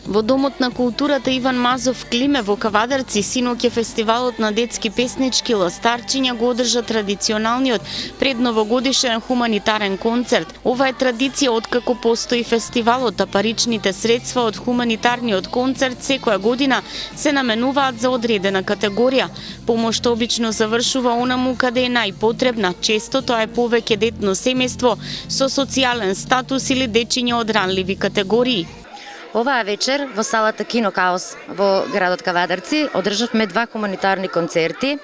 Во Домот на културата Иван Мазов Климе во Кавадарци синоќа фестивалот на детски песнички Ластарчиња го одржа традиционалниот предновогодишен хуманитарен концерт. Ова е традиција откако постои фестивалот, а паричните средства од хуманитарниот концерт секоја година се наменуваат за одредена категорија. Помошта обично завршува онаму каде е најпотребна. Често тоа е повеќе детно семејство со социјален статус или дечиња од ранливи категории. Оваа вечер во салата Кино Каос во градот Кавадарци одржавме два хуманитарни концерти.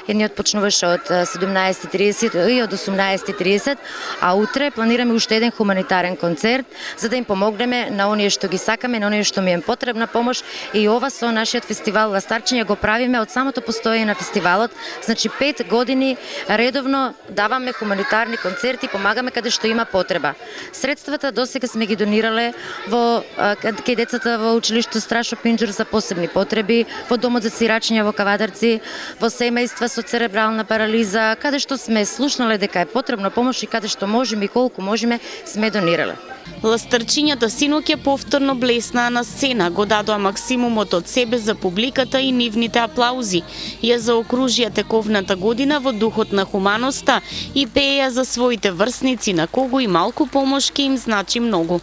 Едниот почнуваше од 17:30 и од 18:30, а утре планираме уште еден хуманитарен концерт за да им помогнеме на оние што ги сакаме, на оние што ми е потребна помош, и ова со нашиот фестивал Ластарчиња го правиме од самото постоење на фестивалот. Значи 5 години редовно даваме хуманитарни концерти, помагаме каде што има потреба. Средствата досега сме ги донирале во кај децата во училиште Страшо Пинџур за посебни потреби, во домот за сирачиња во Кавадарци, во семејства со церебрална парализа, каде што сме слушнале дека е потребна помош и каде што можеме и колку можеме сме донирале. Ластарчињата синоќа повторно блеснаа на сцена, го дадоа максимумот од себе за публиката и нивните аплаузи. Ја заокружија тековната година во духот на хуманоста и пееја за своите врсници на кого и малку помош ќе им значи многу.